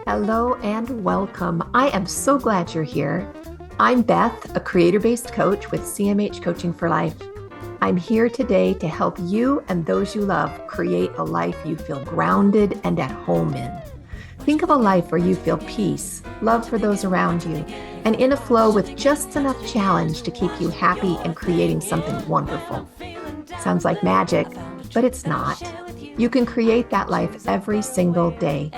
Hello and welcome. I am so glad you're here. I'm Beth, a creator-based coach with CMH Coaching for Life. I'm here today to help you and those you love create a life you feel grounded and at home in. Think of a life where you feel peace, love for those around you, and in a flow with just enough challenge to keep you happy and creating something wonderful. Sounds like magic, but it's not. You can create that life every single day.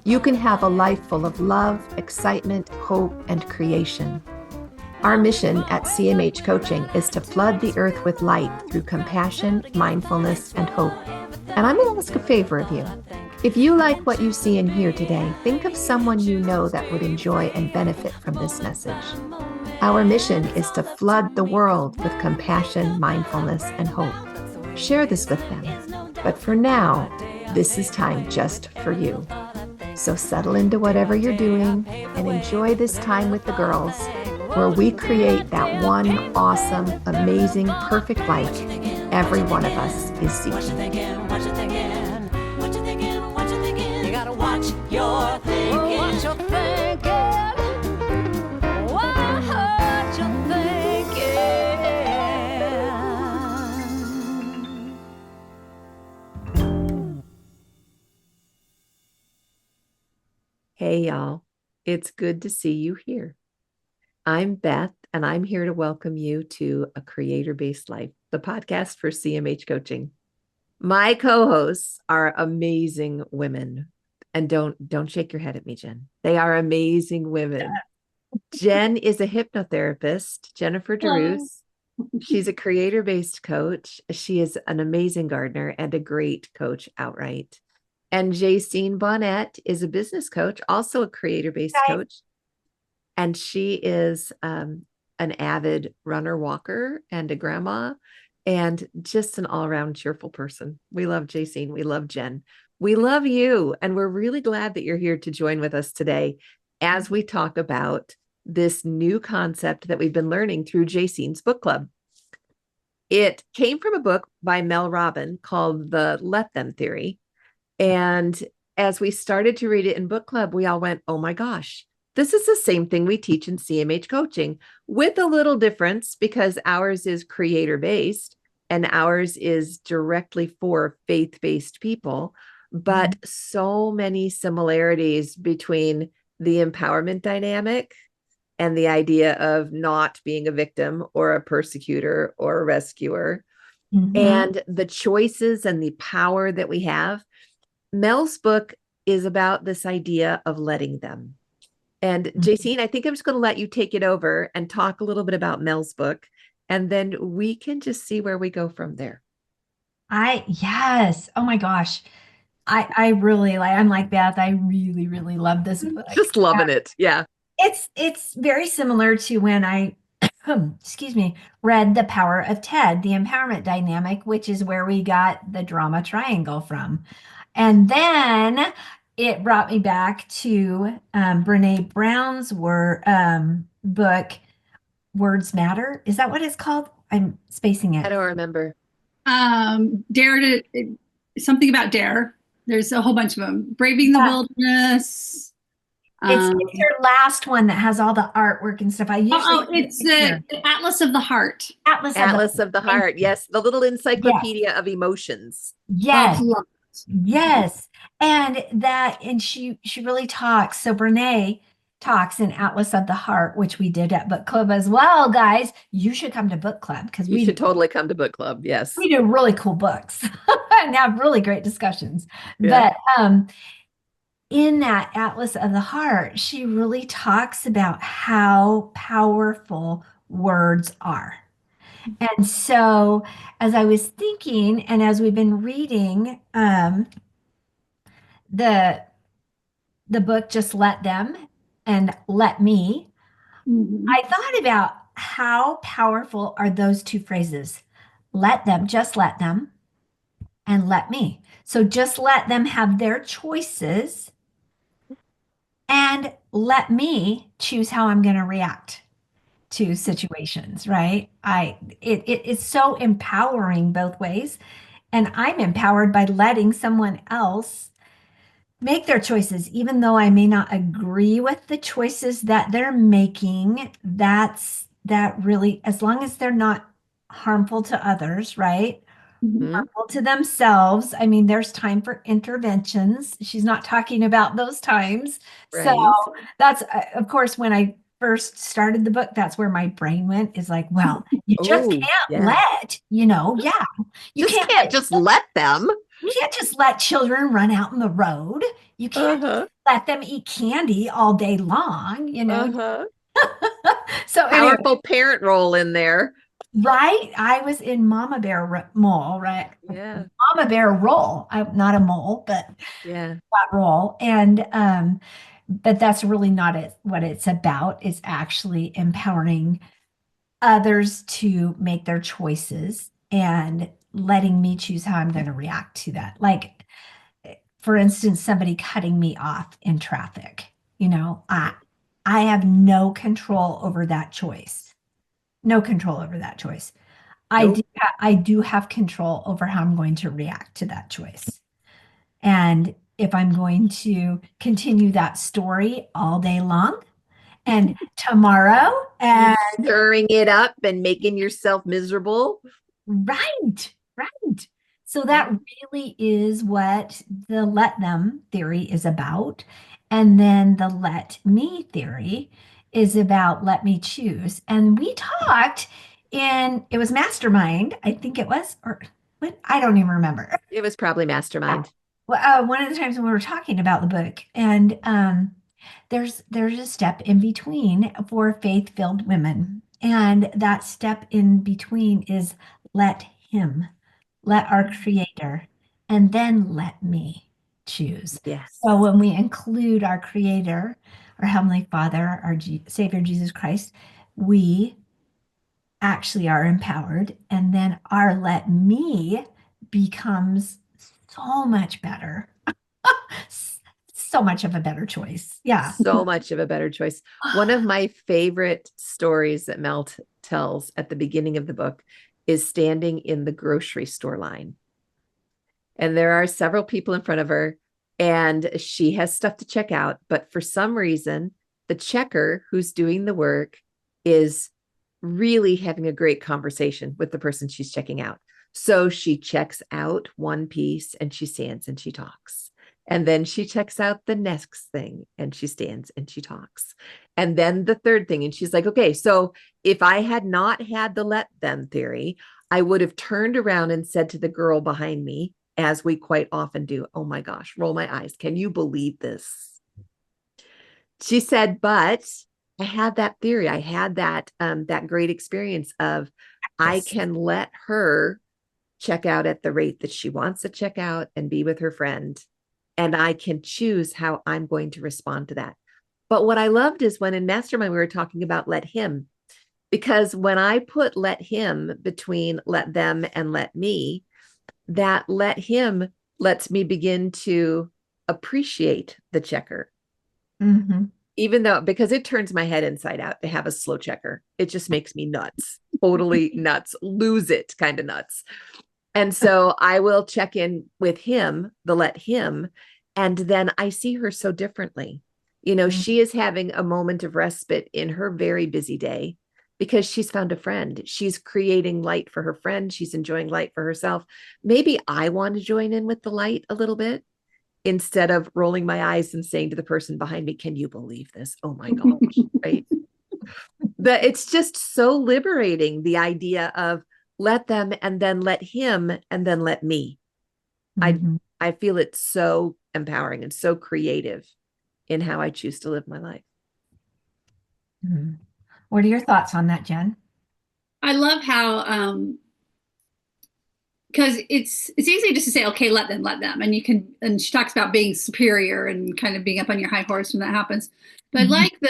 You can have a life full of love, excitement, hope, and creation. Our mission at CMH Coaching is to flood the earth with light through compassion, mindfulness, and hope. And I'm going to ask a favor of you. If you like what you see and hear today, think of someone you know that would enjoy and benefit from this message. Our mission is to flood the world with compassion, mindfulness, and hope. Share this with them. But for now, this is time just for you. So settle into whatever you're doing and enjoy this time with the girls, where we create that one awesome, amazing, perfect life every one of us is seeking. You gotta watch your thinking. Watch your thinking. Watch your thinking. Hey, y'all. It's good to see you here. I'm Beth, and I'm here to welcome you to A Creator-Based Life, the podcast for CMH Coaching. My co-hosts are amazing women. And don't shake your head at me, Jen. They are amazing women. Jen is a hypnotherapist, Jennifer DeRoos. She's a creator-based coach. She is an amazing gardener and a great coach outright. And Jacine Bonnet is a business coach, also a creator-based coach. And she is an avid runner, walker, and a grandma, and just an all-around cheerful person. We love Jacine. We love Jen. We love you. And we're really glad that you're here to join with us today as we talk about this new concept that we've been learning through Jacine's book club. It came from a book by Mel Robbins called The Let Them Theory. And as we started to read it in book club, we all went, oh my gosh, this is the same thing we teach in CMH coaching, with a little difference because ours is creator-based and ours is directly for faith-based people, but so many similarities between the empowerment dynamic and the idea of not being a victim or a persecutor or a rescuer, and the choices and the power that we have. Mel's book is about this idea of letting them. And Jacine, I think I'm just going to let you take it over and talk a little bit about Mel's book, and then we can just see where we go from there. Yes. Oh my gosh. I really I'm like Beth. I really, really love this book. Just loving it. Yeah. It's very similar to when I, excuse me, read The Power of Ted, the empowerment dynamic, which is where we got the drama triangle from. And then it brought me back to Brene Brown's book, Words Matter. Is that what it's called? I'm spacing it. I don't remember. Dare to something about dare. There's a whole bunch of them. Braving the Wilderness. It's her last one that has all the artwork and stuff. It's the Atlas of the Heart. Atlas of the Heart. Yes, the little encyclopedia of emotions. Yes. Yes. And she really talks. So Brene talks in Atlas of the Heart, which we did at book club as well, guys. You should come to book club because we should totally come to book club. Yes. We do really cool books and have really great discussions. Yeah. But in that Atlas of the Heart, she really talks about how powerful words are. And so as I was thinking, and as we've been reading the book, Just Let Them and Let Me, I thought about how powerful are those two phrases. Let them, just let them, and let me. So just let them have their choices and let me choose how I'm going to react to situations, right? It's so empowering both ways. And I'm empowered by letting someone else make their choices, even though I may not agree with the choices that they're making. That really, as long as they're not harmful to others, right? Mhm. Harmful to themselves. I mean, there's time for interventions. She's not talking about those times. So Right. that's, of course, when I first started the book, that's where my brain went, is like, well, you just Oh, can't yeah. let, yeah, you Just can't can't just let them. you can't just let children run out in the road. You can't just Uh-huh. let them eat candy all day long. Uh-huh. So anyway, Powerful parent role in there. right? I was in Mama Bear mole, right? Yeah. Mama Bear role. I'm not a mole, but Yeah. that role. And but that's really not what it's about. It's actually empowering others to make their choices and letting me choose how I'm going to react to that. Like, for instance, somebody cutting me off in traffic. I have no control over that choice. No control over that choice. Nope. I do have control over how I'm going to react to that choice. And if I'm going to continue that story all day long and tomorrow, Keep and stirring it up and making yourself miserable. right, right. So that Mhm. really is what the let them theory is about. And then the let me theory is about let me choose. And we talked it was Mastermind, I think it was, or what? I don't even remember. It was probably Yeah. mastermind. Well, one of the times when we were talking about the book, and there's a step in between for faith-filled women, and that step in between is let him, let our creator, and then let me choose. So Yes. when we include our creator, our heavenly father, our savior Jesus Christ, we actually are empowered, and then our let me becomes so much better. So much of a better choice. Yeah. So much of a better choice. One of my favorite stories that Mel tells at the beginning of the book is standing in the grocery store line. And there are several people in front of her, and she has stuff to check out. But for some reason, the checker who's doing the work is really having a great conversation with the person she's checking out. So she checks out one piece and she stands and she talks. And then she checks out the next thing and she stands and she talks. And then the third thing. And she's like, okay, so if I had not had the let them theory, I would have turned around and said to the girl behind me, as we quite often do, oh my gosh, roll my eyes. Can you believe this? She said, but I had that theory. I had that great experience of I Yes. can let her check out at the rate that she wants to check out and be with her friend. And I can choose how I'm going to respond to that. But what I loved is when in Mastermind, we were talking about let him, because when I put let him between let them and let me, that let him lets me begin to appreciate the checker, Hmm. even though because it turns my head inside out to have a slow checker. It just makes me nuts, totally nuts, lose it kind of nuts. And so I will check in with him, the let him, and then I see her so differently. She is having a moment of respite in her very busy day because she's found a friend. She's creating light for her friend. She's enjoying light for herself. Maybe I want to join in with the light a little bit instead of rolling my eyes and saying to the person behind me, can you believe this? Oh my gosh, right? But it's just so liberating, the idea of let them and then let him and then let me. I Hmm. I feel it's so empowering and so creative in how I choose to live my life. Hmm. What are your thoughts on that, Jen? I love how because it's easy just to say, okay, let them, and you can. And she talks about being superior and kind of being up on your high horse when that happens. But I Mhm. like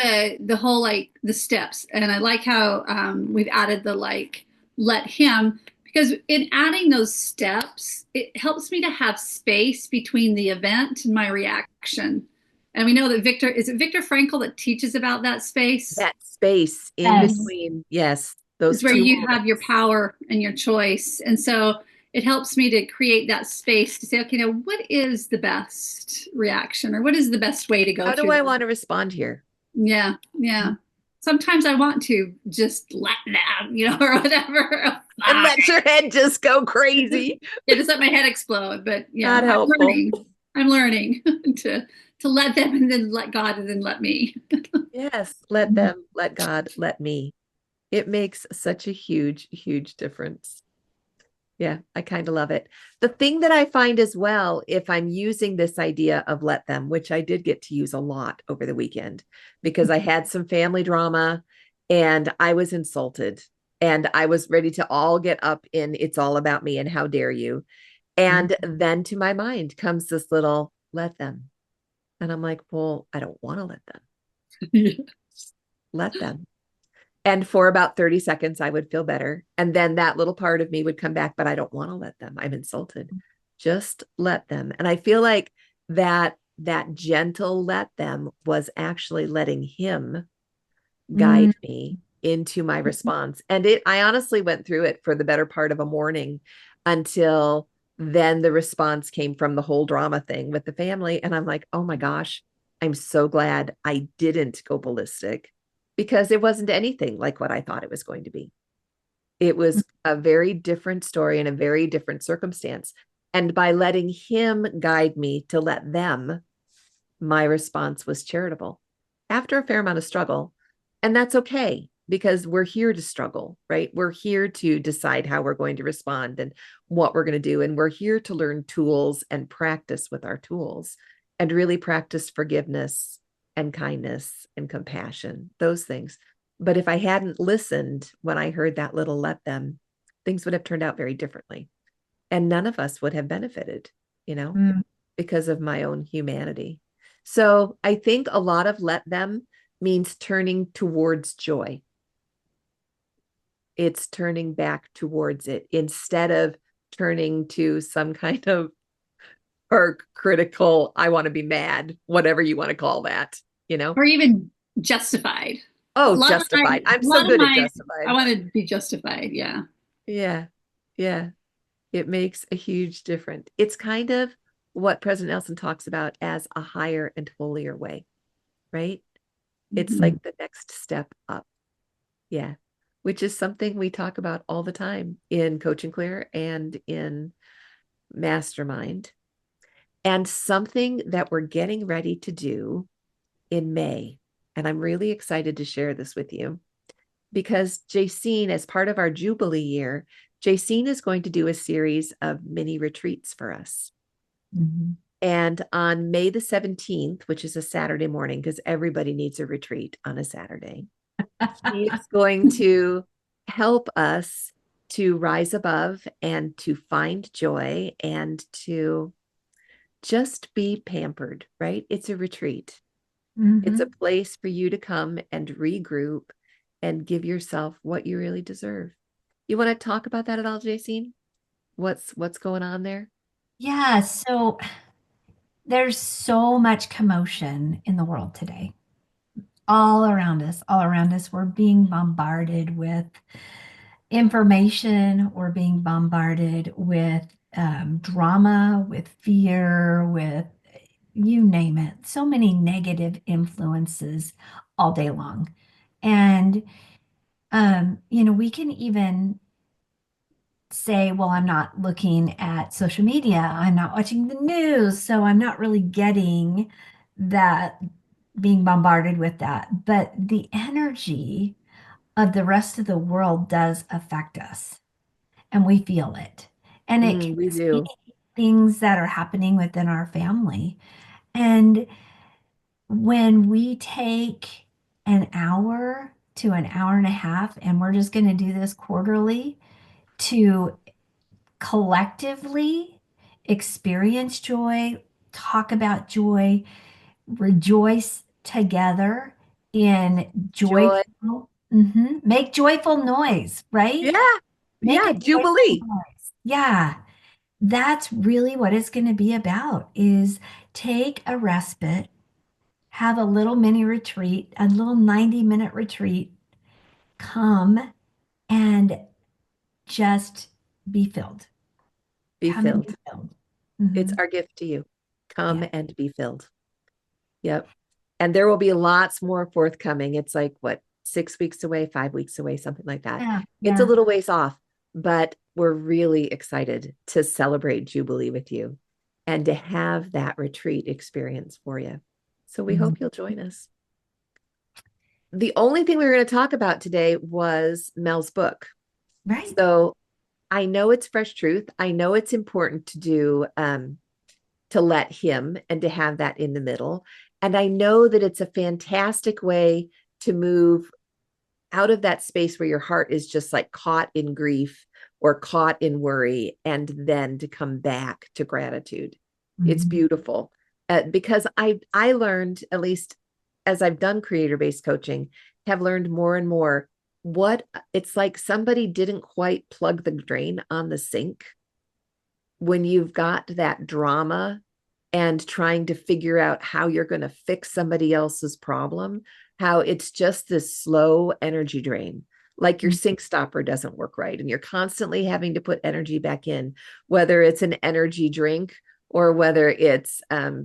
the whole like the steps, and I like how we've added the like let him, because in adding those steps, it helps me to have space between the event and my reaction. And we know that is it Viktor Frankl that teaches about that space? That space in Yes. between, yes, those Is where two you have your moments. power and your choice. And so it helps me to create that space to say, okay, now what is the best reaction, or what is the best way to go How do through I this? want to respond here? Yeah, yeah. Sometimes I want to just let them, or whatever. And let your head just go crazy. Yeah, just let my head explode. But yeah, Not helpful. I'm learning to let them, and then let God, and then let me. Yes, let them, let God, let me. It makes such a huge, huge difference. Yeah, I kind of love it. The thing that I find as well, if I'm using this idea of let them, which I did get to use a lot over the weekend because I had some family drama and I was insulted and I was ready to all get up in it's all about me and how dare you. And then to my mind comes this little let them. And I'm like, well, I don't want to let them. Let them. And for about 30 seconds, I would feel better. And then that little part of me would come back, but I don't want to let them. I'm insulted. Just let them. And I feel like that gentle let them was actually letting him guide me into my response. And I honestly went through it for the better part of a morning until then the response came from the whole drama thing with the family. And I'm like, oh my gosh, I'm so glad I didn't go ballistic because it wasn't anything like what I thought it was going to be. It was a very different story and a very different circumstance. And by letting him guide me to let them, my response was charitable after a fair amount of struggle. And that's okay because we're here to struggle, right? We're here to decide how we're going to respond and what we're going to do. And we're here to learn tools and practice with our tools and really practice forgiveness and kindness and compassion, those things. But if I hadn't listened when I heard that little let them, things would have turned out very differently. And none of us would have benefited, because of my own humanity. So I think a lot of let them means turning towards joy. It's turning back towards it instead of turning to some kind of or critical, I want to be mad, whatever you want to call that, Or even justified. Oh, justified. I'm so good at justified. I want to be justified. Yeah. Yeah. Yeah. It makes a huge difference. It's kind of what President Nelson talks about as a higher and holier way, right? It's like the next step up. Yeah. Which is something we talk about all the time in Coach and Clear and in Mastermind. And something that we're getting ready to do in May. And I'm really excited to share this with you because Jacine, as part of our Jubilee year, Jacine is going to do a series of mini retreats for us. And on May the 17th, which is a Saturday morning, because everybody needs a retreat on a Saturday, she is going to help us to rise above and to find joy and to just be pampered, right? It's a retreat. It's a place for you to come and regroup and give yourself what you really deserve. You want to talk about that at all, Jacine? What's going on there? Yeah, so there's so much commotion in the world today. All around us, we're being bombarded with information. We're being bombarded with drama, with fear, with you name it. So many negative influences all day long. And, we can even say, well, I'm not looking at social media, I'm not watching the news, so I'm not really getting that, being bombarded with that. But the energy of the rest of the world does affect us, and we feel it. And it can We be do. things that are happening within our family. And when we take an hour to an hour and a half, and we're just going to do this quarterly to collectively experience joy, talk about joy, rejoice together in Joy. joyful, make joyful noise, right? Yeah. Make Yeah. a joyful Jubilee. noise. Yeah. That's really what it's going to be about is take a respite, have a little mini retreat, a little 90-minute retreat, come and just be filled. Be Come and filled. be filled. It's Mhm. our gift to you. Come Yeah. and be filled. Yep. And there will be lots more forthcoming. It's like what, 6 weeks away, 5 weeks away, something like that. Yeah. It's a Yeah. little ways off, but we're really excited to celebrate Jubilee with you and to have that retreat experience for you. So we Mhm. hope you'll join us. The only thing we were going to talk about today was Mel's book. Right. So I know it's fresh truth. I know it's important to do to let him and to have that in the middle. And I know that it's a fantastic way to move out of that space where your heart is just like caught in grief or caught in worry, and then to come back to gratitude. It's Mhm. beautiful because I learned, at least as I've done creator-based coaching, have learned more and more what it's like somebody didn't quite plug the drain on the sink when you've got that drama and trying to figure out how you're going to fix somebody else's problem, how it's just this slow energy drain. Like your sink stopper doesn't work right, and you're constantly having to put energy back in, whether it's an energy drink or whether it's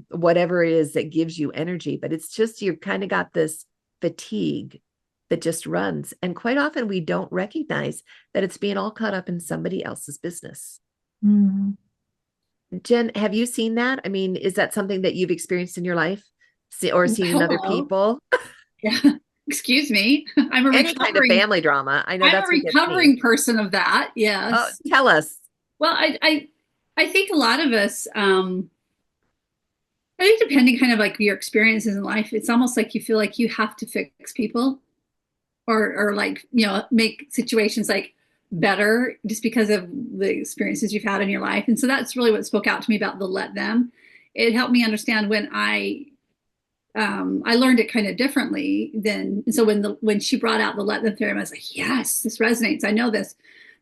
whatever it is that gives you energy. But it's just, you've kind of got this fatigue that just runs. And quite often we don't recognize that it's being all caught up in somebody else's business. Mhm. Jen, have you seen that? I mean, is that something that you've experienced in your life or seen in other Hello. people? Yeah. Excuse me. Any kind of family drama. I know I'm a that's what gets me. recovering person of that. Oh, Yes. tell us. Well, I think a lot of us, I think depending kind of like your experiences in life, it's almost like you feel like you have to fix people or like, make situations like better just because of the experiences you've had in your life. And so that's really what spoke out to me about the let them. It helped me understand when I learned it kind of differently then. So when she brought out the let them theorem, I was like, yes, this resonates. I know this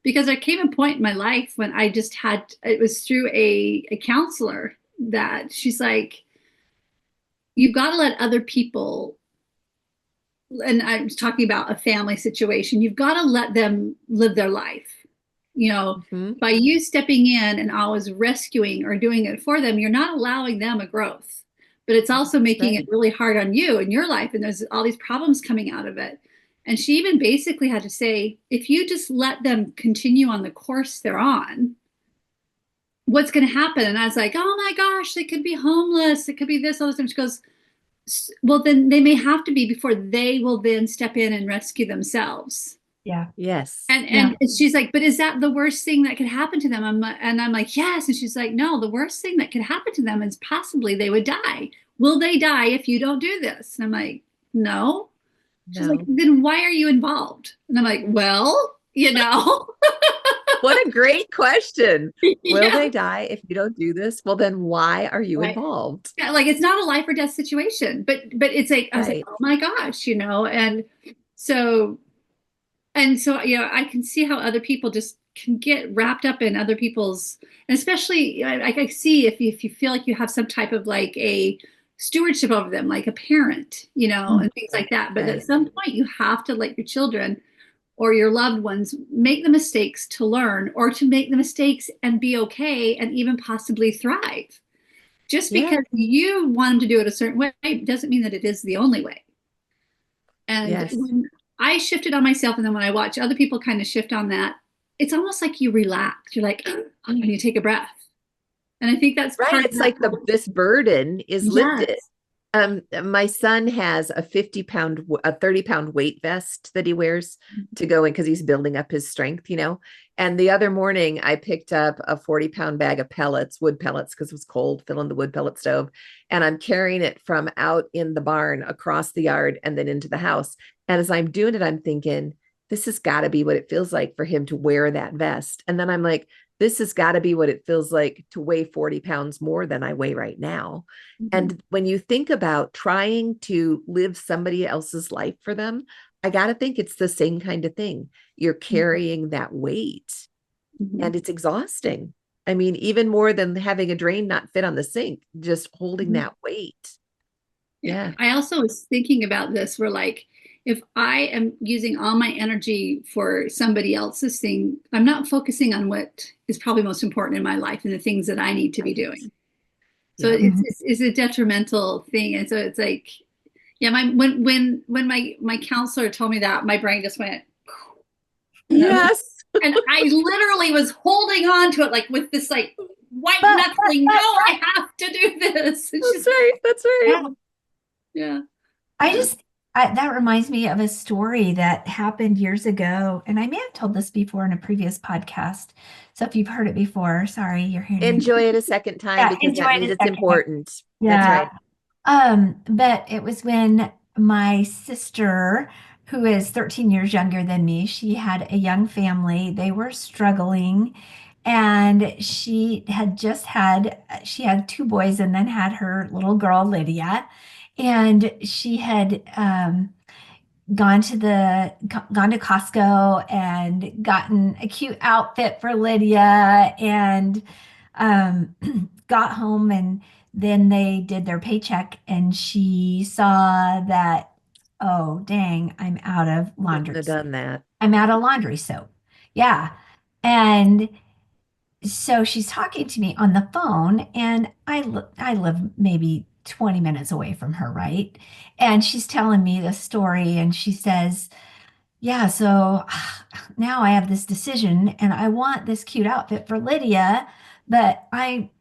because there came a point in my life when I just it was through a counselor that she's like, you've got to let other people, and I was talking about a family situation, you've got to let them live their life. Mhm. By you stepping in and always rescuing or doing it for them, you're not allowing them a growth, but it's also making it Right. really hard on you and your life. And there's all these problems coming out of it. And she even basically had to say, if you just let them continue on the course they're on, what's going to happen? And I was like, oh my gosh, they could be homeless. It could be this, all this. And she goes, well, then they may have to be before they will then step in and rescue themselves. Yeah. Yes. And she's like, but is that the worst thing that could happen to them? And I'm like, yes. And she's like, no, the worst thing that could happen to them is possibly they would die. Will they die if you don't do this? And I'm like, no. She's like, No. then why are you involved? And I'm like, well, What a great question. Will yeah, they die if you don't do this? Well, then why are you right. involved? Yeah, like it's not a life or death situation, but it's like I was like, Right. oh my gosh, and so I can see how other people just can get wrapped up in other people's, and especially I see if you feel like you have some type of like a stewardship over them, like a parent, Mhm. and things like that. But at Right. some point, you have to let your children or your loved ones make the mistakes to learn, or to make the mistakes and be okay and even possibly thrive. Just Yeah. because you want them to do it a certain way doesn't mean that it is the only way. And Yes. when I shifted on myself, and then when I watch other people kind of shift on that, it's almost like you relax. You're like, oh, and you take a breath. And I think that's Right. part of It's that. like this burden is lifted. Yes. My son has a 30-pound weight vest that he wears to go in because he's building up his strength. And the other morning I picked up a 40-pound bag of pellets, wood pellets, because it was cold, filling the wood pellet stove. And I'm carrying it from out in the barn across the yard and then into the house. And as I'm doing it, I'm thinking, this has got to be what it feels like for him to wear that vest. And then I'm like, this has got to be what it feels like to weigh 40 pounds more than I weigh right now. Mm-hmm. And when you think about trying to live somebody else's life for them, I got to think it's the same kind of thing. You're carrying that weight Mm-hmm. and it's exhausting. I mean, even more than having a drain not fit on the sink, just holding Mm-hmm. that weight. Yeah. Yeah. I also was thinking about this where like if I am using all my energy for somebody else's thing, I'm not focusing on what is probably most important in my life and the things that I need to be doing. So Yeah. it's a detrimental thing. And so it's like, yeah, when my counselor told me that, my brain just went, Yes. and I literally was holding on to it like with this like white knuckling. No, I have to do this. That's right. That's right. Yeah. That reminds me of a story that happened years ago, and I may have told this before in a previous podcast. So if you've heard it before, sorry, you're hearing it. Enjoy it a second time because Enjoy that it means a it's second. important. That's Yeah. right. But it was when my sister, who is 13 years younger than me, she had a young family. They were struggling, and she had two boys and then had her little girl, Lydia. And she had gone to Costco and gotten a cute outfit for Lydia and um, got home, and then they did their paycheck and she saw that, oh dang, I'm out of Shouldn't laundry have soap. done that. I'm out of laundry soap. Yeah. And so she's talking to me on the phone, and I live maybe 20 minutes away from her, right? And she's telling me the story, and she says, yeah, so now I have this decision, and I want this cute outfit for Lydia, but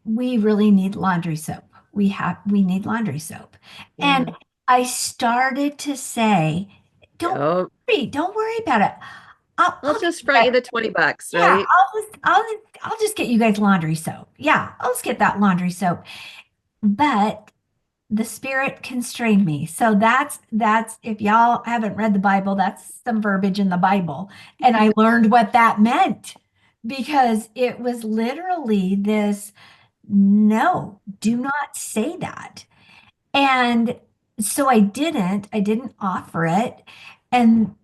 we really need laundry soap. We need laundry soap. Yeah. And I started to say, Oh, don't worry about it. I'll I'll get just you front you the $20, yeah, right? I'll just get you guys laundry soap. Yeah, I'll just get that laundry soap. But the spirit constrained me. So that's if y'all haven't read the Bible, that's some verbiage in the Bible. And I learned what that meant because it was literally this, no, do not say that. And so I didn't offer it. And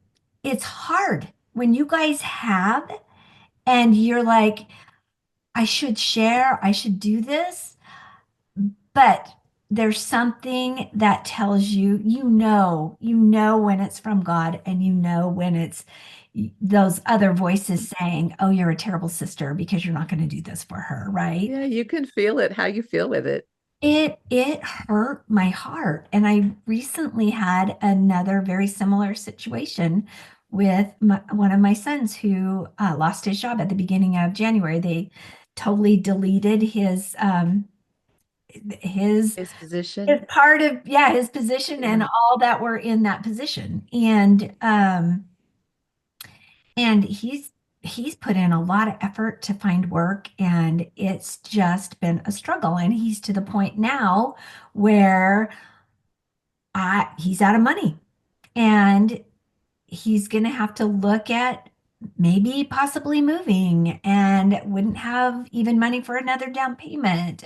it's hard when you guys have and you're like, I should share, I should do this, but there's something that tells you, you know when it's from God, and you know when it's those other voices saying, oh, you're a terrible sister because you're not going to do this for her, right? Yeah, you can feel it, how you feel with it. It hurt my heart. And I recently had another very similar situation with one of my sons who lost his job at the beginning of January. They totally deleted his His position. his part of his position and all that were in that position. And he's put in a lot of effort to find work, and it's just been a struggle. And he's to the point now where he's out of money, and he's going to have to look at maybe possibly moving, and wouldn't have even money for another down payment.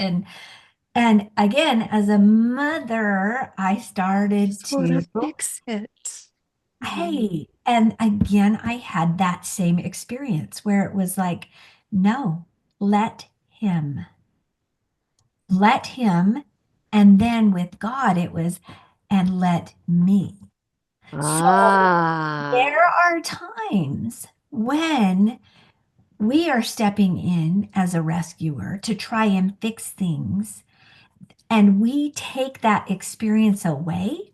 And again, as a mother, I started Sort to, of fix it. hey, and again, I had that same experience where it was like, no, let him, let him. And then with God, it was, and let me. So Ah, there are times when we are stepping in as a rescuer to try and fix things, and we take that experience away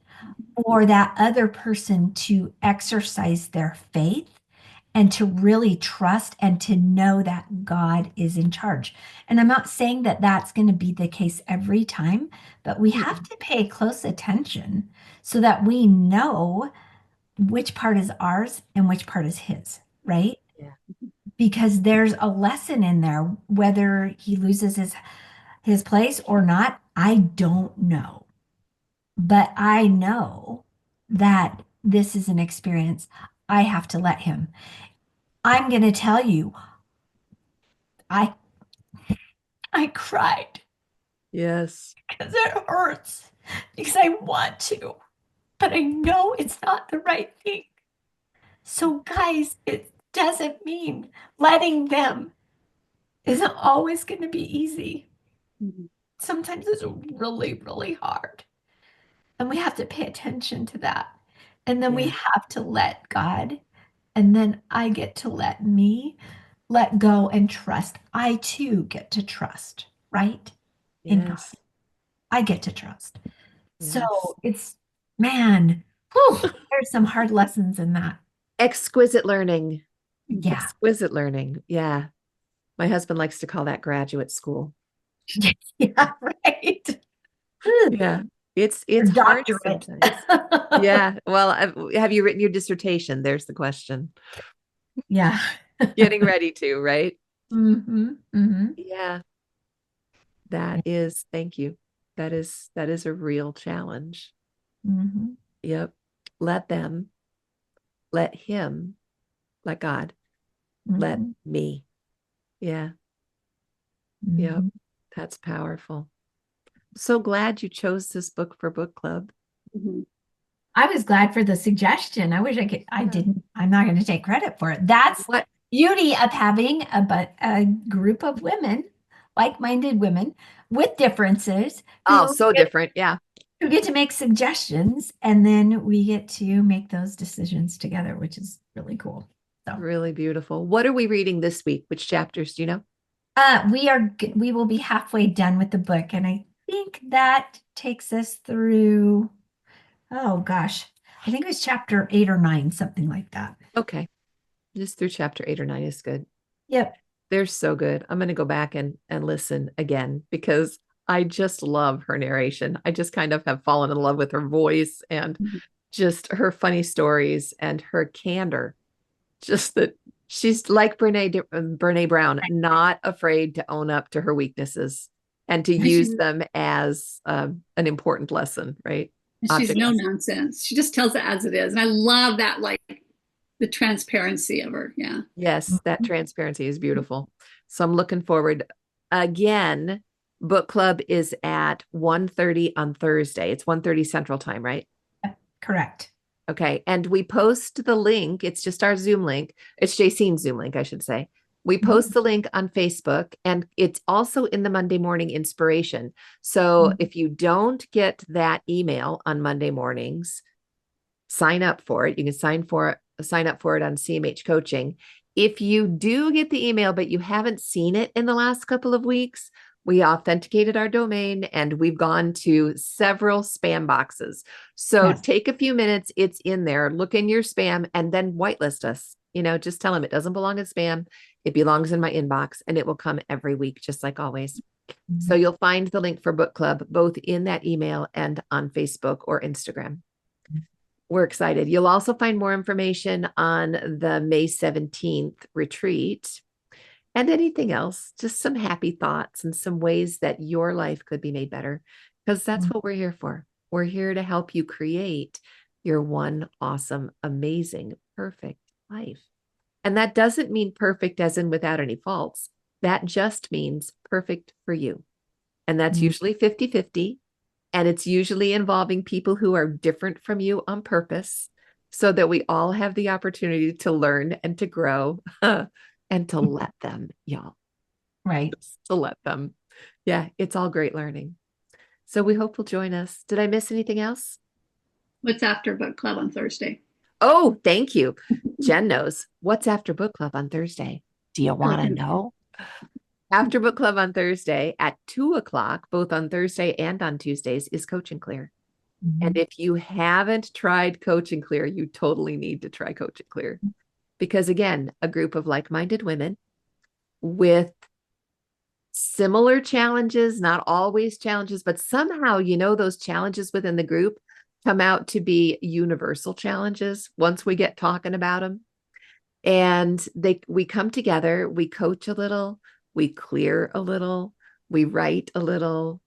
for that other person to exercise their faith and to really trust and to know that God is in charge. And I'm not saying that that's going to be the case every time, but we have to pay close attention so that we know which part is ours and which part is his, right? yeah. Because there's a lesson in there, whether he loses his place or not, I don't know. But I know that this is an experience I have to let him. I'm going to tell you, I I cried Yes. because it hurts, because I want to, but I know it's not the right thing. So guys, it doesn't mean letting them isn't always going to be easy. Sometimes it's really, really hard. And we have to pay attention to that. And then we Yeah. have to let God, and then I get to let me let go and trust. I too get to trust, right? In God. Yes. I get to trust. So Yes. it's, man, whew, there's some hard lessons in that. Exquisite learning. Yeah. Exquisite learning. Yeah. My husband likes to call that graduate school. Yeah, right. Ugh, Yeah. It's your hard doctorate. sometimes. Yeah. Well, have you written your dissertation? There's the question. Yeah. Getting ready to, right? Mm-hmm. Mm-hmm. Yeah. Thank you. That is a real challenge. Mm-hmm. Yep. Let them, let him, let God, let Mm-hmm. me. Yeah. Yep. Mm-hmm. That's powerful. So glad you chose this book for book club. Mhm. I was glad for the suggestion. I wish I could. I Yeah. didn't. I'm not going to take credit for it. That's What? beauty of having a group of women, like-minded women with differences Oh, so different. Yeah. who get to make suggestions, and then we get to make those decisions together, which is really cool. So, Really beautiful. What are we reading this week? Which chapters do you know? we will be halfway done with the book, and I think that takes us through. Oh gosh, I think it was chapter 8 or 9, something like that. Okay. Just through chapter 8 or 9 is good. Yep. They're so good. I'm going to go back and listen again because I just love her narration. I just kind of have fallen in love with her voice and Mhm. just her funny stories and her candor. Just that she's like Brene Brown, not afraid to own up to her weaknesses and to use them as an important lesson, right? She's Object no lesson. nonsense. She just tells it as it is. And I love that, like the transparency of her. Yeah. Yes, that transparency is beautiful. So I'm looking forward. Again, book club is at 1:30 on Thursday. It's 1:30 Central Time, right? Correct. Okay. And we post the link. It's just our Zoom link. It's Jacine's Zoom link, I should say. We post the link on Facebook and it's also in the Monday morning inspiration. So if you don't get that email on Monday mornings, sign up for it. You can sign up for it on CMH Coaching. If you do get the email, but you haven't seen it in the last couple of weeks, we authenticated our domain and we've gone to several spam boxes. So Yes. take a few minutes. It's in there. Look in your spam and then whitelist us. Just tell them it doesn't belong in spam. It belongs in my inbox and it will come every week, just like always. So you'll find the link for book club both in that email and on Facebook or Instagram. We're excited. You'll also find more information on the May 17th retreat and anything else, just some happy thoughts and some ways that your life could be made better, because that's what we're here for. We're here to help you create your one awesome, amazing, perfect life. And that doesn't mean perfect as in without any faults. That just means perfect for you. And that's usually 50-50. And it's usually involving people who are different from you on purpose so that we all have the opportunity to learn and to grow and to let them, y'all. Right. Just to let them. Yeah, it's all great learning. So we hope you'll join us. Did I miss anything else? What's after book club on Thursday? Oh, thank you. Jen knows. What's after book club on Thursday? Do you want to know? After book club on Thursday at 2:00, both on Thursday and on Tuesdays, is Coach and Clear. And if you haven't tried Coach and Clear, you totally need to try Coach and Clear. Because again, a group of like-minded women with similar challenges, not always challenges, but somehow, those challenges within the group come out to be universal challenges once we get talking about them. And we come together, we coach a little, we clear a little, we write a little.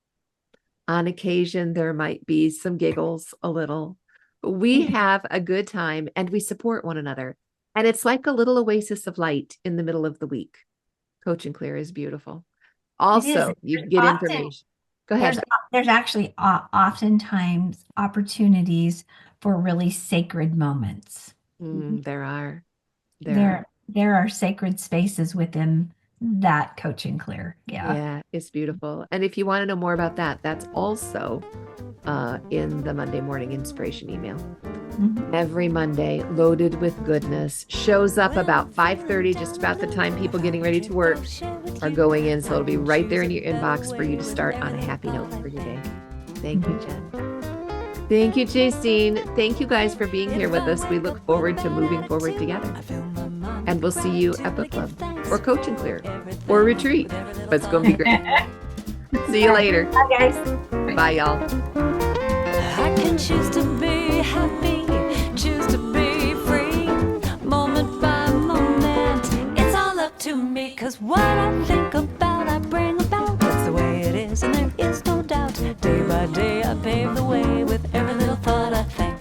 On occasion, there might be some giggles a little. We have a good time and we support one another. And it's like a little oasis of light in the middle of the week. Coach and Clear is beautiful. Also, you can get information. Go ahead. There's actually oftentimes opportunities for really sacred moments. There are. There are sacred spaces within that Coach and Clear. Yeah. Yeah, it's beautiful. And if you want to know more about that, that's also in the Monday morning inspiration email. every Monday, loaded with goodness. Shows up about 5:30, just about the time people getting ready to work are going in. So it'll be right there in your inbox for you to start on a happy note for your day. Thank you, Jen. Thank you, Justine. Thank you guys for being here with us. We look forward to moving forward together. And we'll see you at book club or coaching clear or retreat. But it's going to be great. See you later. Bye, guys. Bye, y'all. I can choose to be happy, choose to be free, moment by moment. It's all up to me, 'cause what I think about, I bring about. That's the way it is, and there is no doubt. Day by day, I pave the way with every little thought I think.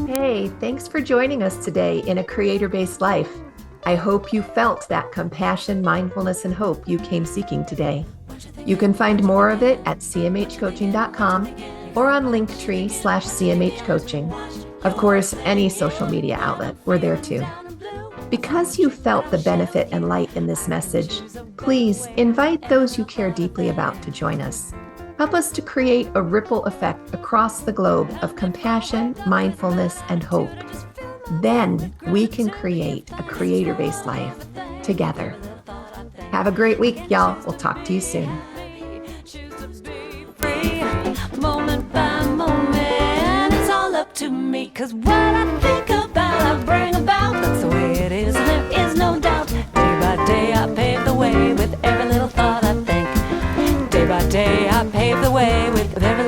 Hey, thanks for joining us today in A Creator-Based Life. I hope you felt that compassion, mindfulness, and hope you came seeking today. You can find more of it at cmhcoaching.com or on linktree/cmhcoaching. Of course, any social media outlet, we're there too. Because you felt the benefit and light in this message, please invite those you care deeply about to join us. Help us to create a ripple effect across the globe of compassion, mindfulness, and hope. Then we can create a creator-based life together. Have a great week, y'all. We'll talk to you soon. Moment by moment, it's all up to me, 'cause what I think about, I bring about. That's the way it is, and there is no doubt. Day by day, I pave the way with every little thought I think. Day by day, I pave the way with every